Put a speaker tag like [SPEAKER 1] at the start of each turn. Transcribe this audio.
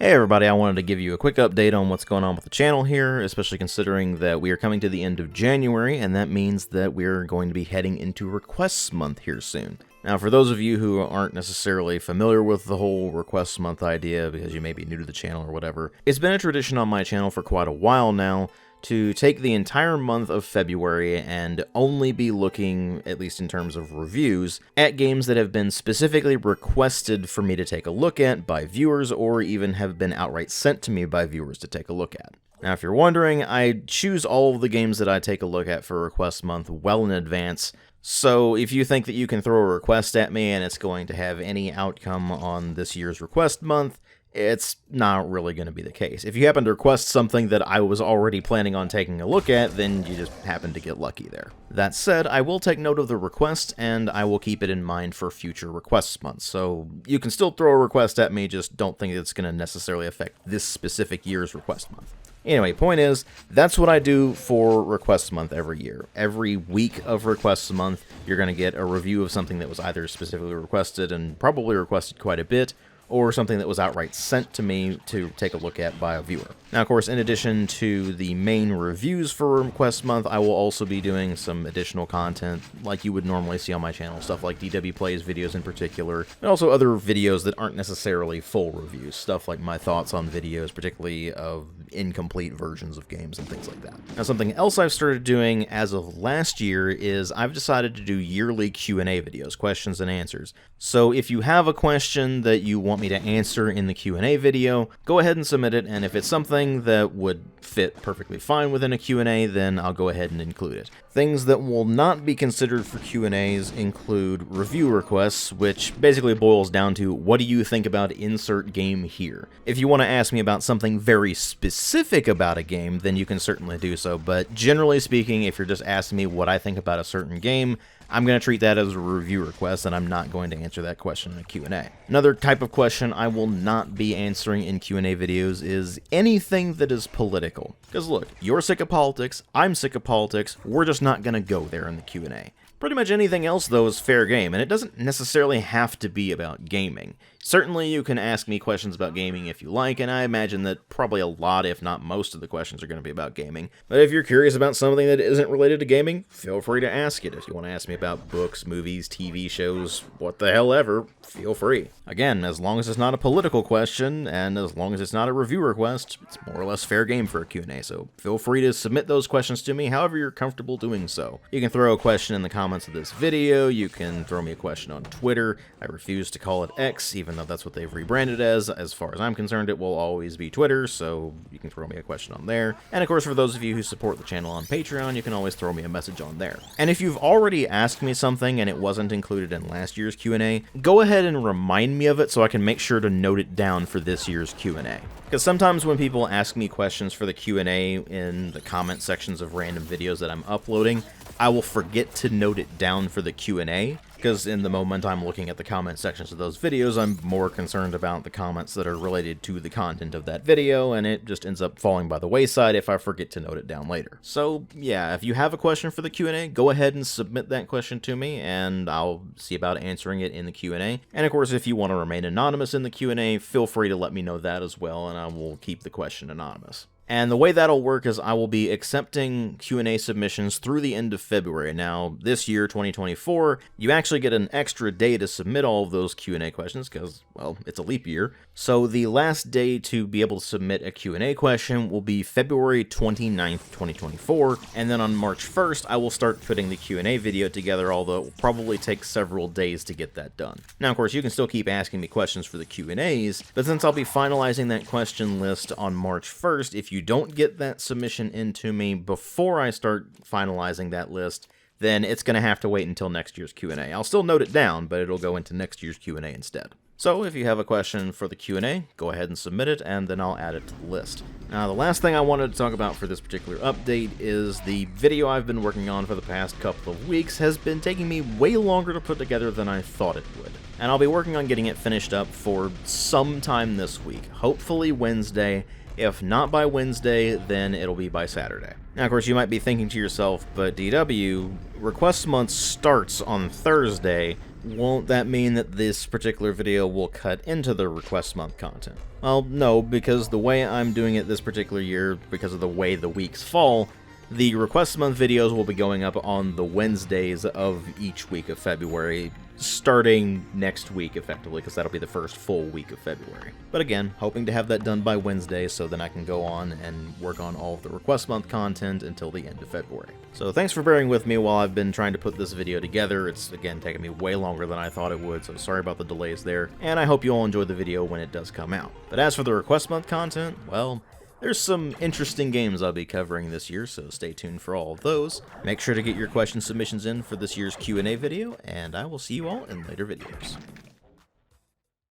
[SPEAKER 1] Hey everybody, I wanted to give you a quick update on what's going on with the channel here, especially considering that we are coming to the end of January, and that means that we're going to be heading into Requests Month here soon. Now, for those of you who aren't necessarily familiar with the whole Requests Month idea, because you may be new to the channel or whatever, it's been a tradition on my channel for quite a while now to take the entire month of February and only be looking, at least in terms of reviews, at games that have been specifically requested for me to take a look at by viewers, or even have been outright sent to me by viewers to take a look at. Now, if you're wondering, I choose all of the games that I take a look at for Request Month well in advance, so if you think that you can throw a request at me and it's going to have any outcome on this year's Request Month, it's not really going to be the case. If you happen to request something that I was already planning on taking a look at, then you just happen to get lucky there. That said, I will take note of the request, and I will keep it in mind for future Requests Months. So you can still throw a request at me, just don't think it's going to necessarily affect this specific year's Request Month. Anyway, point is, that's what I do for Requests Month every year. Every week of Requests Month, you're going to get a review of something that was either specifically requested, and probably requested quite a bit, or something that was outright sent to me to take a look at by a viewer. Now, of course, in addition to the main reviews for Request Month, I will also be doing some additional content like you would normally see on my channel, stuff like DW Plays videos in particular, and also other videos that aren't necessarily full reviews, stuff like my thoughts on videos, particularly of incomplete versions of games and things like that. Now, something else I've started doing as of last year is I've decided to do yearly Q&A videos, questions and answers. So if you have a question that you want me to answer in the Q&A video, go ahead and submit it, and if it's something that would fit perfectly fine within a Q&A, then I'll go ahead and include it. Things that will not be considered for Q&As include review requests, which basically boils down to, what do you think about insert game here? If you want to ask me about something very specific about a game, then you can certainly do so, but generally speaking, if you're just asking me what I think about a certain game, I'm going to treat that as a review request, and I'm not going to answer that question in a Q&A. Another type of question I will not be answering in Q&A videos is anything that is political. Because look, you're sick of politics, I'm sick of politics, we're just not going to go there in the Q&A. Pretty much anything else, though, is fair game, and it doesn't necessarily have to be about gaming. Certainly, you can ask me questions about gaming if you like, and I imagine that probably a lot, if not most of the questions are going to be about gaming. But if you're curious about something that isn't related to gaming, feel free to ask it. If you want to ask me about books, movies, TV shows, what the hell ever, feel free. Again, as long as it's not a political question, and as long as it's not a review request, it's more or less fair game for a Q&A, so feel free to submit those questions to me however you're comfortable doing so. You can throw a question in the comments of this video, you can throw me a question on Twitter. I refuse to call it X, even though that's what they've rebranded as far as I'm concerned, it will always be Twitter, so you can throw me a question on there. And of course, for those of you who support the channel on Patreon, you can always throw me a message on there. And if you've already asked me something and it wasn't included in last year's Q&A, go ahead and remind me of it so I can make sure to note it down for this year's Q&A. Because sometimes when people ask me questions for the Q&A in the comment sections of random videos that I'm uploading, I will forget to note it down for the Q&A, because in the moment I'm looking at the comment sections of those videos, I'm more concerned about the comments that are related to the content of that video, and it just ends up falling by the wayside if I forget to note it down later. So yeah, if you have a question for the Q&A, go ahead and submit that question to me, and I'll see about answering it in the Q&A. And of course, if you want to remain anonymous in the Q&A, feel free to let me know that as well, and I will keep the question anonymous. And the way that'll work is I will be accepting Q&A submissions through the end of February. Now, this year, 2024, you actually get an extra day to submit all of those Q&A questions because, well, it's a leap year. So the last day to be able to submit a Q&A question will be February 29th, 2024. And then on March 1st, I will start putting the Q&A video together, although it will probably take several days to get that done. Now, of course, you can still keep asking me questions for the Q&As, but since I'll be finalizing that question list on March 1st, if you don't get that submission into me before I start finalizing that list, then it's going to have to wait until next year's Q&A. I'll still note it down, but it'll go into next year's Q&A instead. So if you have a question for the Q&A, go ahead and submit it, and then I'll add it to the list. Now, the last thing I wanted to talk about for this particular update is the video I've been working on for the past couple of weeks has been taking me way longer to put together than I thought it would. And I'll be working on getting it finished up for sometime this week, hopefully Wednesday. If not by Wednesday, then it'll be by Saturday. Now, of course, you might be thinking to yourself, but DW, Request Month starts on Thursday, won't that mean that this particular video will cut into the request month content? Well, no, because the way I'm doing it this particular year, because of the way the weeks fall, the request month videos will be going up on the Wednesdays of each week of February, starting next week effectively, because that'll be the first full week of February. But again, hoping to have that done by Wednesday so then I can go on and work on all of the request month content until the end of February. So thanks for bearing with me while I've been trying to put this video together. It's again taken me way longer than I thought it would, so sorry about the delays there, and I hope you all enjoy the video when it does come out. But as for the request month content, well, there's some interesting games I'll be covering this year, so stay tuned for all of those. Make sure to get your question submissions in for this year's Q&A video, and I will see you all in later videos.